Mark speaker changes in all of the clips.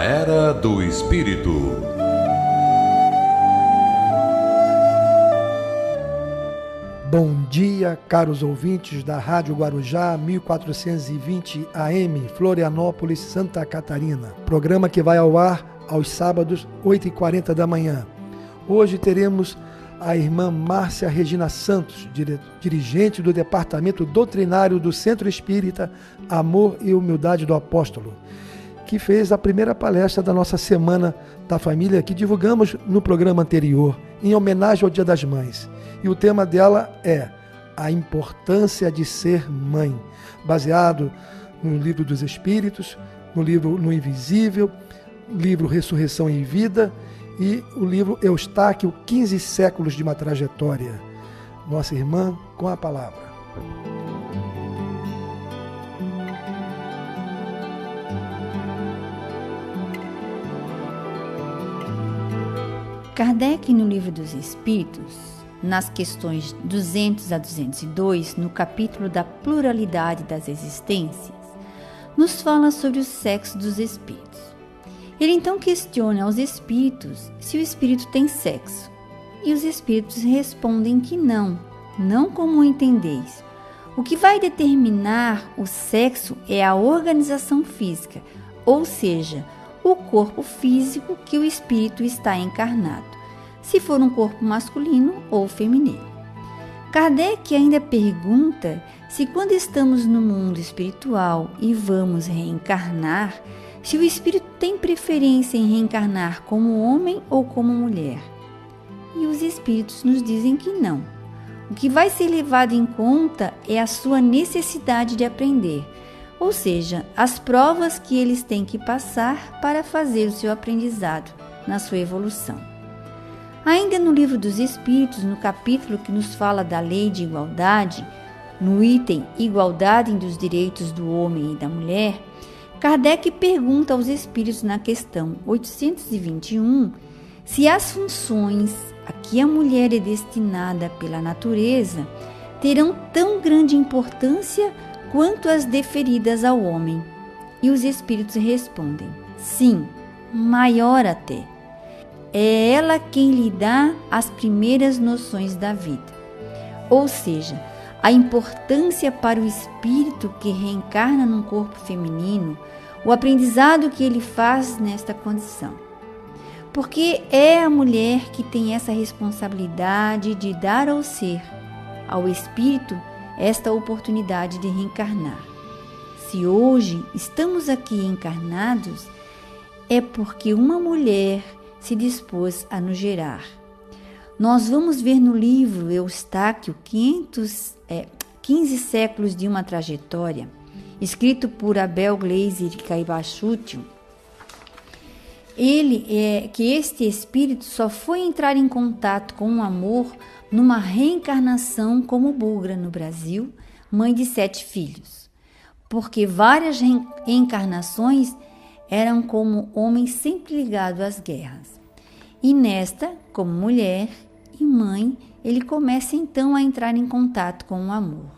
Speaker 1: Era do Espírito.
Speaker 2: Bom dia, caros ouvintes da Rádio Guarujá 1420 AM, Florianópolis, Santa Catarina. Programa que vai ao ar aos sábados, 8h40 da manhã. Hoje teremos a irmã Márcia Regina Santos, dirigente do Departamento Doutrinário do Centro Espírita Amor e Humildade do Apóstolo, que fez a primeira palestra da nossa Semana da Família, que divulgamos no programa anterior, em homenagem ao Dia das Mães. E o tema dela é a importância de ser mãe, baseado no Livro dos Espíritos, no livro No Invisível, livro Ressurreição e Vida e o livro Eustáquio, 15 séculos de uma trajetória. Nossa irmã com a palavra.
Speaker 3: Kardec, no Livro dos Espíritos, nas questões 200 a 202, no capítulo da pluralidade das existências, nos fala sobre o sexo dos espíritos. Ele então questiona aos espíritos se o espírito tem sexo, e os espíritos respondem que não como entendeis. O que vai determinar o sexo é a organização física, ou seja, o corpo físico que o espírito está encarnado, se for um corpo masculino ou feminino. Kardec ainda pergunta se quando estamos no mundo espiritual e vamos reencarnar, se o espírito tem preferência em reencarnar como homem ou como mulher. E os espíritos nos dizem que não. O que vai ser levado em conta é a sua necessidade de aprender, ou seja, as provas que eles têm que passar para fazer o seu aprendizado na sua evolução. Ainda no Livro dos Espíritos, no capítulo que nos fala da lei de igualdade, no item Igualdade dos Direitos do Homem e da Mulher, Kardec pergunta aos espíritos na questão 821 se as funções a que a mulher é destinada pela natureza terão tão grande importância quanto as deferidas ao homem. E os espíritos respondem: sim, maior até. É ela quem lhe dá as primeiras noções da vida. Ou seja, a importância para o espírito que reencarna num corpo feminino, o aprendizado que ele faz nesta condição. Porque é a mulher que tem essa responsabilidade de dar ao ser, ao espírito, esta oportunidade de reencarnar. Se hoje estamos aqui encarnados, é porque uma mulher se dispôs a nos gerar. Nós vamos ver no livro Eustáquio, 15 séculos de uma trajetória, escrito por Abel Gleiser e Caibachútil, que este espírito só foi entrar em contato com o amor numa reencarnação como Bugra no Brasil, mãe de 7 filhos, porque várias reencarnações eram como homem sempre ligado às guerras. E nesta, como mulher e mãe, ele começa então a entrar em contato com o amor.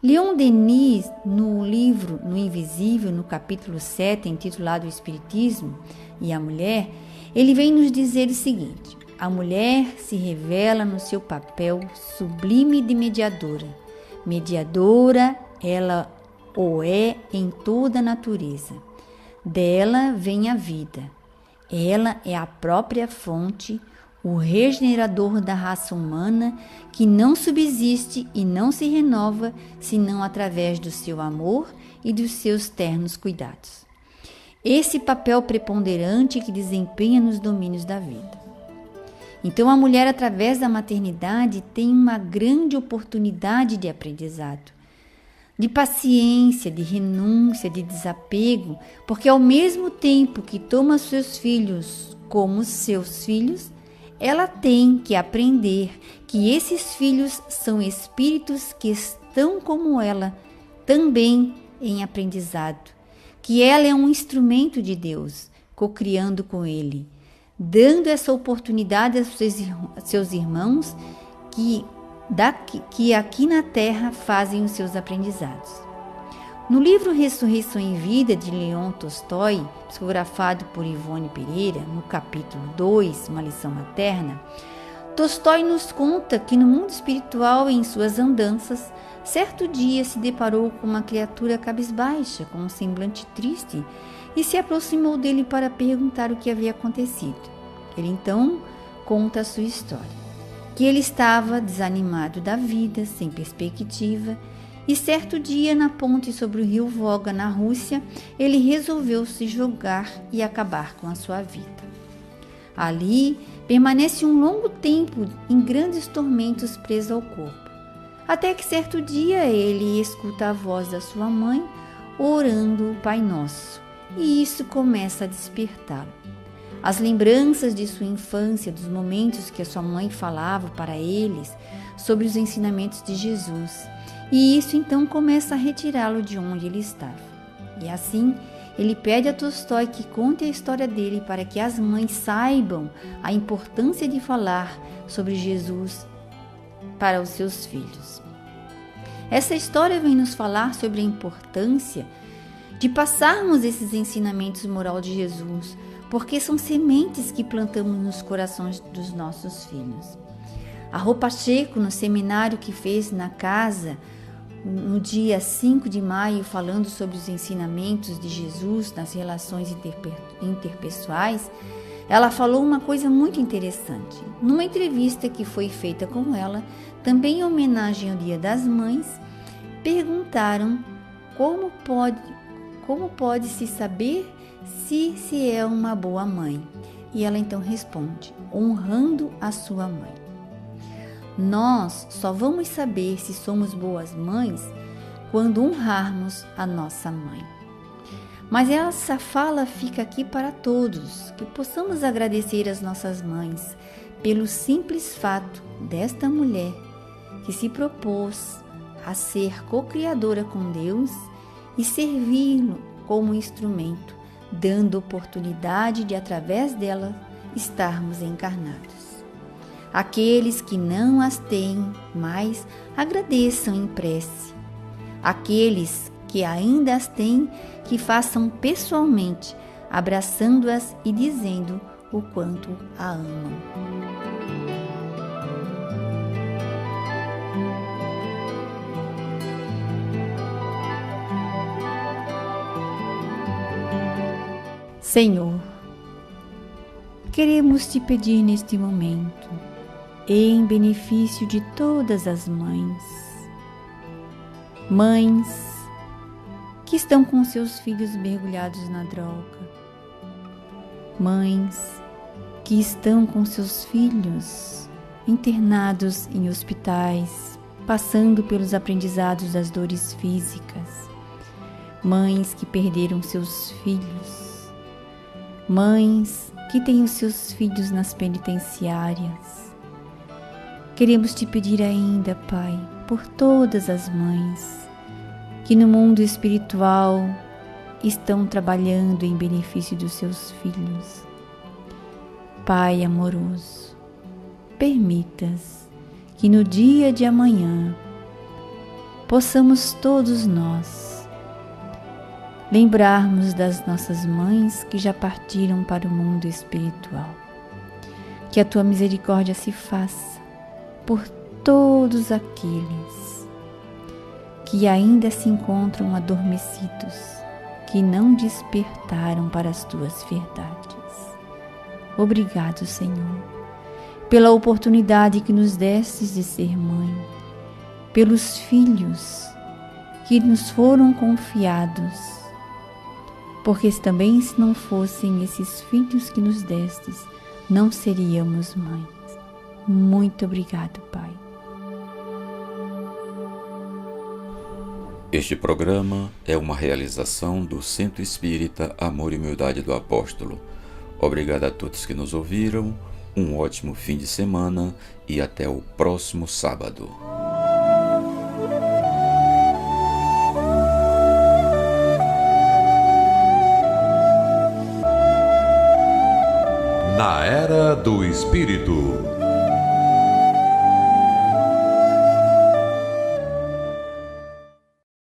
Speaker 3: Leon Denis, no livro No Invisível, no capítulo 7, intitulado O Espiritismo e a Mulher, ele vem nos dizer o seguinte: a mulher se revela no seu papel sublime de mediadora. Mediadora, ela o é em toda a natureza. Dela vem a vida. Ela é a própria fonte, o regenerador da raça humana, que não subsiste e não se renova senão através do seu amor e dos seus ternos cuidados. Esse papel preponderante que desempenha nos domínios da vida. Então a mulher, através da maternidade, tem uma grande oportunidade de aprendizado, de paciência, de renúncia, de desapego, porque ao mesmo tempo que toma seus filhos como seus filhos, ela tem que aprender que esses filhos são espíritos que estão como ela, também em aprendizado, que ela é um instrumento de Deus, cocriando com Ele, dando essa oportunidade aos seus irmãos que aqui na Terra fazem os seus aprendizados. No livro Ressurreição em Vida, de Leon Tolstói, psicografado por Ivone Pereira, no capítulo 2, Uma Lição Materna, Tolstói nos conta que no mundo espiritual, em suas andanças, certo dia se deparou com uma criatura cabisbaixa, com um semblante triste, e se aproximou dele para perguntar o que havia acontecido. Ele então conta a sua história, que ele estava desanimado da vida, sem perspectiva, e certo dia, na ponte sobre o rio Volga, na Rússia, ele resolveu se jogar e acabar com a sua vida. Ali, permanece um longo tempo em grandes tormentos preso ao corpo, até que certo dia ele escuta a voz da sua mãe orando o Pai Nosso, e isso começa a despertá-lo. As lembranças de sua infância, dos momentos que a sua mãe falava para eles sobre os ensinamentos de Jesus, e isso então começa a retirá-lo de onde ele estava. E assim, ele pede a Tolstói que conte a história dele para que as mães saibam a importância de falar sobre Jesus para os seus filhos. Essa história vem nos falar sobre a importância de passarmos esses ensinamentos morais de Jesus, porque são sementes que plantamos nos corações dos nossos filhos. A Rô Pacheco, no seminário que fez na casa, no dia 5 de maio, falando sobre os ensinamentos de Jesus nas relações interpessoais, ela falou uma coisa muito interessante. Numa entrevista que foi feita com ela, também em homenagem ao Dia das Mães, perguntaram como pode se saber se é uma boa mãe. E ela então responde: honrando a sua mãe. Nós só vamos saber se somos boas mães quando honrarmos a nossa mãe. Mas essa fala fica aqui para todos, que possamos agradecer às nossas mães pelo simples fato desta mulher que se propôs a ser co-criadora com Deus e servi-lo como instrumento, dando oportunidade de, através dela, estarmos encarnados. Aqueles que não as têm mais, agradeçam em prece. Aqueles que ainda as têm, que façam pessoalmente, abraçando-as e dizendo o quanto a amam. Senhor, queremos te pedir neste momento, em benefício de todas as mães que estão com seus filhos mergulhados na droga, mães que estão com seus filhos internados em hospitais, passando pelos aprendizados das dores físicas, mães que perderam seus filhos, mães que têm os seus filhos nas penitenciárias. Queremos te pedir ainda, Pai, por todas as mães que no mundo espiritual estão trabalhando em benefício dos seus filhos. Pai amoroso, permitas que no dia de amanhã possamos todos nós lembrarmos das nossas mães que já partiram para o mundo espiritual. Que a tua misericórdia se faça por todos aqueles que ainda se encontram adormecidos, que não despertaram para as tuas verdades. Obrigado, Senhor, pela oportunidade que nos destes de ser mãe, pelos filhos que nos foram confiados, porque também se não fossem esses filhos que nos destes, não seríamos mães. Muito obrigado, Pai.
Speaker 4: Este programa é uma realização do Centro Espírita Amor e Humildade do Apóstolo. Obrigado a todos que nos ouviram, um ótimo fim de semana e até o próximo sábado.
Speaker 1: Na Era do Espírito.